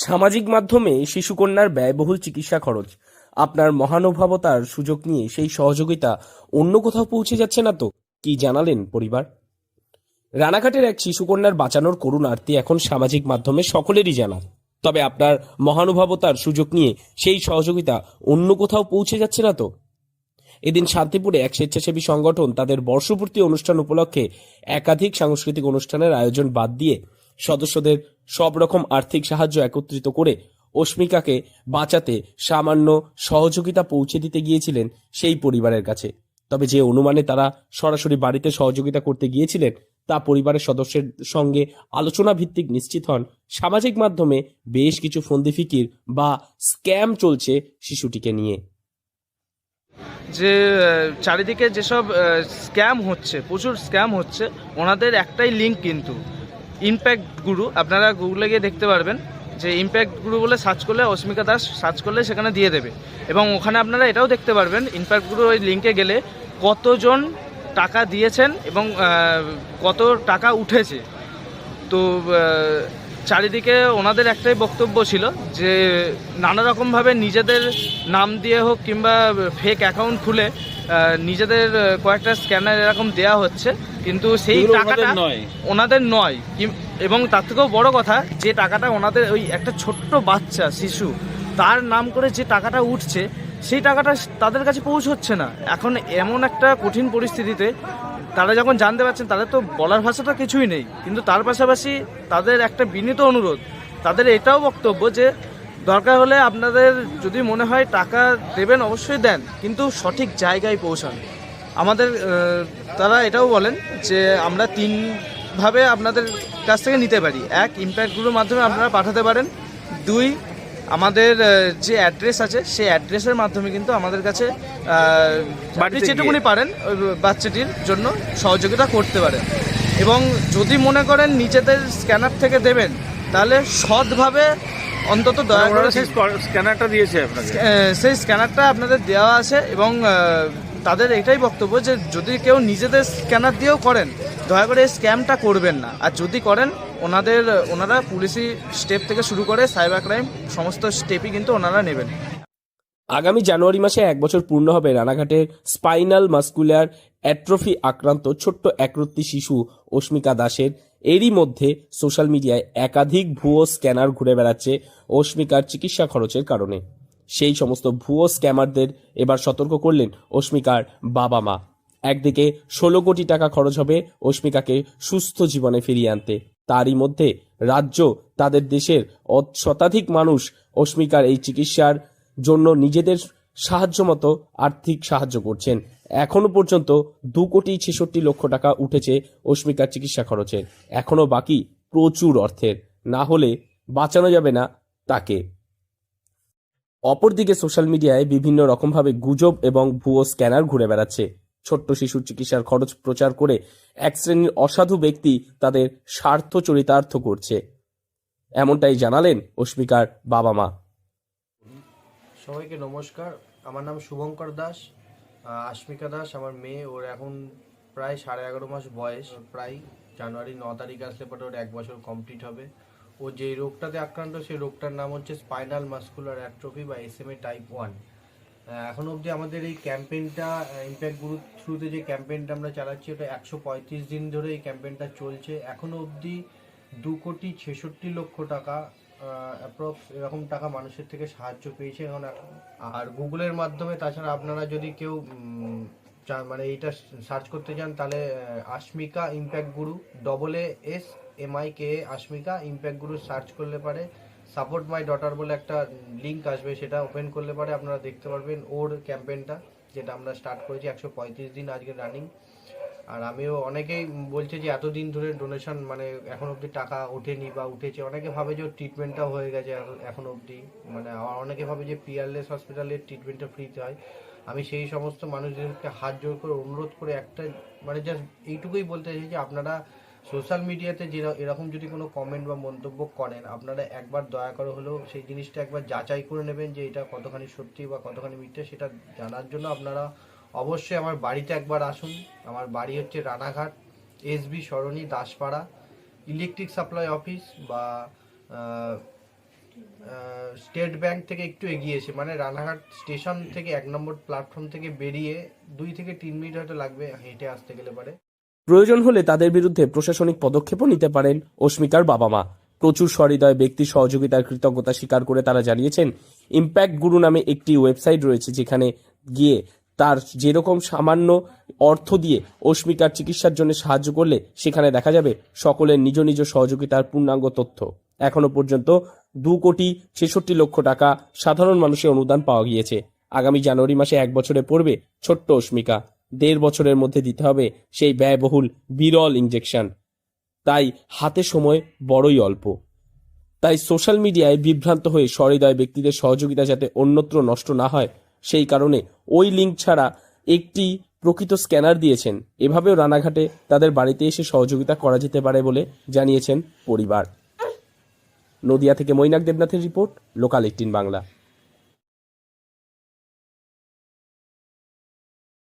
সামাজিক মাধ্যমে শিশুকন্যার ব্যয়বহুল চিকিৎসা খরচ, আপনার মহানুভবতার সুযোগ নিয়ে সেই সহযোগিতা অন্য কোথাও পৌঁছে যাচ্ছে না তো? কি জানালেন পরিবার? রানাঘাটের এক শিশুকন্যার বাঁচানোর করুণ আরতি এখন সামাজিক মাধ্যমে সকলেরই জানা। তবে আপনার মহানুভবতার সুযোগ নিয়ে সেই সহযোগিতা অন্য কোথাও পৌঁছে যাচ্ছে না তো? এদিন শান্তিপুরে এক স্বেচ্ছাসেবী সংগঠন তাদের বর্ষপূর্তি অনুষ্ঠান উপলক্ষে একাধিক সাংস্কৃতিক অনুষ্ঠানের আয়োজন বাদ দিয়ে সদস্যদের সব রকম আর্থিক সাহায্য একত্রিত করে অস্মিকাকে বাঁচাতে সামান্য সহযোগিতা পৌঁছে দিতে গিয়েছিলেন সেই পরিবারের কাছে। তবে যে অনুমানে তারা সরাসরি বাড়িতে সহযোগিতা করতে গিয়েছিলেন তা পরিবারের সদস্যের সঙ্গে আলোচনা ভিত্তিক নিশ্চিত হন সামাজিক মাধ্যমে বেশ কিছু ফন্দি ফিকির বা স্ক্যাম চলছে শিশুটিকে নিয়ে। যে চারিদিকে যেসব স্ক্যাম হচ্ছে, প্রচুর স্ক্যাম হচ্ছে, ওনাদের একটাই লিঙ্ক কিন্তু ইমপ্যাক্ট গুরু। আপনারা গুগলে গিয়ে দেখতে পারবেন যে ইমপ্যাক্ট গুরু বলে সার্চ করলে, অস্মিকা দাস সার্চ করলে সেখানে দিয়ে দেবে। এবং ওখানে আপনারা এটাও দেখতে পারবেন ইমপ্যাক্ট গুরু ওই লিঙ্কে গেলে কতজন টাকা দিয়েছেন এবং কত টাকা উঠেছে। তো চারিদিকে ওনাদের একটাই বক্তব্য ছিল যে নানা রকমভাবে নিজেদের নাম দিয়ে হোক কিংবা ফেক অ্যাকাউন্ট খুলে নিজেদের কয়েকটা স্ক্যানার এরকম দেওয়া হচ্ছে, কিন্তু সেই টাকাটা ওনাদের নয়। এবং তার থেকেও বড় কথা, যে টাকাটা ওনাদের ওই একটা ছোট্ট বাচ্চা শিশু তার নাম করে যে টাকাটা উঠছে, সেই টাকাটা তাদের কাছে পৌঁছচ্ছে না। এখন এমন একটা কঠিন পরিস্থিতিতে তারা যখন জানতে পারছেন, তাদের তো বলার ভাষাটা কিছুই নেই। কিন্তু তার পাশাপাশি তাদের একটা বিনীত অনুরোধ, তাদের এটাও বক্তব্য যে দরকার হলে আপনাদের যদি মনে হয় টাকা দেবেন অবশ্যই দেন, কিন্তু সঠিক জায়গায় পৌঁছান। আমাদের তারা এটাও বলেন যে আমরা তিনভাবে আপনাদের কাছ থেকে নিতে পারি। এক, ইমপ্যাক্টগুলোর মাধ্যমে আপনারা পাঠাতে পারেন। দুই, আমাদের যে অ্যাড্রেস আছে সেই অ্যাড্রেসের মাধ্যমে কিন্তু আমাদের কাছে যেটুকুনি পারেন ওই বাচ্চাটির জন্য সহযোগিতা করতে পারেন। এবং যদি মনে করেন নিজেদের স্ক্যানার থেকে দেবেন, তাহলে সৎভাবে অন্তত দয়া করে সেই স্ক্যানারটা দিয়েছে আপনাকে, সেই স্ক্যানারটা আপনাদের দেওয়া আছে। এবং তাদের এটাই বক্তব্য যে যদি কেউ নিজেদের স্ক্যানার দিয়েও করেন, দয়া করে এই স্ক্যামটা করবেন না। আর যদি করেন, ওনারা পুলিশি স্টেপ থেকে শুরু করে সাইবার ক্রাইম সমস্ত স্টেপই কিন্তু ওনারা নেবেন। আগামী জানুয়ারি মাসে 1 বছর পূর্ণ হবে রানাঘাটের স্পাইনাল মাস্কুলার অ্যাট্রফি আক্রান্ত ছোট্ট একরত্তি শিশু অস্মিকা দাসের। এরই মধ্যে সোশ্যাল মিডিয়ায় একাধিক ভুয়ো স্ক্যানার ঘুরে বেড়াচ্ছে অস্মিকার চিকিৎসা খরচের কারণে। সেই সমস্ত ভুয়ো স্ক্যামারদের এবার সতর্ক করলেন অস্মিকার বাবা মা। একদিকে 16 কোটি টাকা খরচ হবে অস্মিকাকে সুস্থ জীবনে ফিরিয়ে আনতে, তারই মধ্যে রাজ্য তাদের দেশের শতাধিক মানুষ অস্মিকার এই চিকিৎসার জন্য নিজেদের সাহায্য মতো আর্থিক সাহায্য করছেন। এখনো পর্যন্ত 2,66,00,000 টাকা উঠেছে অস্মিকার চিকিৎসা খরচের। এখনো বাকি প্রচুর অর্থের, না হলে বাঁচানো যাবে না তাকে। অপরদিকে সোশ্যাল মিডিয়ায় বিভিন্ন রকমভাবে গুজব এবং ভুয়ো স্ক্যানার ঘুরে বেড়াচ্ছে। ছোট্ট শিশুর চিকিৎসার খরচ প্রচার করে এক শ্রেণীর অসাধু ব্যক্তি তাদের স্বার্থ চরিতার্থ করছে, এমনটাই জানালেন অস্মিকার বাবা মা। সবাইকে নমস্কার, আমার নাম শুভঙ্কর দাস। অস্মিকা দাস আমার মেয়ে। ওর এখন প্রায় 11.5 মাস বয়স। প্রায় জানুয়ারি 9 তারিখ আসলে পরে ওর 1 বছর কমপ্লিট হবে। ও যেই রোগটাতে আক্রান্ত, সেই রোগটার নাম হচ্ছে স্পাইনাল মাস্কুলার অ্যাট্রফি বা SMA টাইপ 1। এখন অবধি আমাদের এই ক্যাম্পেইনটা, ইমপ্যাক্ট গ্রুপ থ্রুতে যে ক্যাম্পেইনটা আমরা চালাচ্ছি, ওটা 135 দিন ধরে এই ক্যাম্পেইনটা চলছে। এখনও অবধি 2,66,00,000 টাকা অ্যাপ্রক্স এরকম টাকা মানুষের থেকে সাহায্য পেয়েছে এখন। আর গুগলের মাধ্যমে, তাছাড়া আপনারা যদি কেউ মানে এইটা সার্চ করতে চান, তাহলে অস্মিকা ইমপ্যাক্ট গুরু AASMIKA অস্মিকা ইমপ্যাক্ট গুরু সার্চ করলে পারে সাপোর্ট মাই ডটার বলে একটা লিঙ্ক আসবে, সেটা ওপেন করলে পারে আপনারা দেখতে পারবেন ওর ক্যাম্পেইনটা, যেটা আমরা স্টার্ট করেছি। 135 দিন আজকে রানিং। আর আমিও, অনেকেই বলছে যে এতদিন ধরে ডোনেশন মানে এখন অবধি টাকা ওঠেনি বা উঠেছে। অনেকে ভাবে যে ট্রিটমেন্টটাও হয়ে গেছে এখন অবধি, মানে অনেকে ভাবে যে পিয়ারলেস হসপিটালের ট্রিটমেন্টটা ফ্রিতে হয়। আমি সেই সমস্ত মানুষদেরকে হাত জোর করে অনুরোধ করে একটা মানে জাস্ট এইটুকুই বলতে চাই যে আপনারা সোশ্যাল মিডিয়াতে যে এরকম যদি কোনো কমেন্ট বা মন্তব্য করেন, আপনারা একবার দয়া করে হলেও সেই জিনিসটা একবার যাচাই করে নেবেন যে এটা কতখানি সত্যি বা কতখানি মিথ্যে। সেটা জানার জন্য আপনারা অবশ্যই আমার বাড়িতে একবার আসুন। আমার বাড়ি হচ্ছে রানাঘাট SB সরণি দাসপাড়া, ইলেকট্রিক সাপ্লাই অফিস বা স্টেট ব্যাংক থেকে একটু এগিয়েছে, মানে রানাঘাট স্টেশন থেকে 1 নম্বর প্ল্যাটফর্ম থেকে বেরিয়ে 2 থেকে 3 মিনিট হয়তো লাগবে হেঁটে আসতে গেলে পারে। প্রয়োজন হলে তাদের বিরুদ্ধে প্রশাসনিক পদক্ষেপও নিতে পারেন অস্মিকার বাবা মা। প্রচুর সহৃদয় ব্যক্তির সহযোগিতার কৃতজ্ঞতা স্বীকার করে তারা জানিয়েছেন, ইম্প্যাক্ট গুরু নামে একটি ওয়েবসাইট রয়েছে, যেখানে গিয়ে তার যেরকম সামান্য অর্থ দিয়ে অস্মিকার চিকিৎসার জন্য সাহায্য করলে সেখানে দেখা যাবে সকলের নিজ নিজ সহযোগিতার পূর্ণাঙ্গ তথ্য। এখনো পর্যন্ত 2,66,00,000 টাকা সাধারণ মানুষের অনুদান পাওয়া গিয়েছে। আগামী জানুয়ারি মাসে 1 বছরে পড়বে ছোট্ট অস্মিকা। 1.5 বছরের মধ্যে দিতে হবে সেই ব্যয়বহুল বিরল ইনজেকশন। তাই হাতে সময় বড়ই অল্প। তাই সোশ্যাল মিডিয়ায় বিভ্রান্ত হয়ে সহৃদয় ব্যক্তিদের সহযোগিতা যাতে অন্যত্র নষ্ট না হয়, সেই কারণে ওই লিঙ্ক ছাড়া একটি প্রকৃত স্ক্যানার দিয়েছেন। এভাবেও রানাঘাটে তাদের বাড়িতে এসে সহযোগিতা করা যেতে পারে বলে জানিয়েছেন পরিবার। নদিয়া থেকে মৈনাক দেবনাথের রিপোর্ট, লোকাল 18 বাংলা।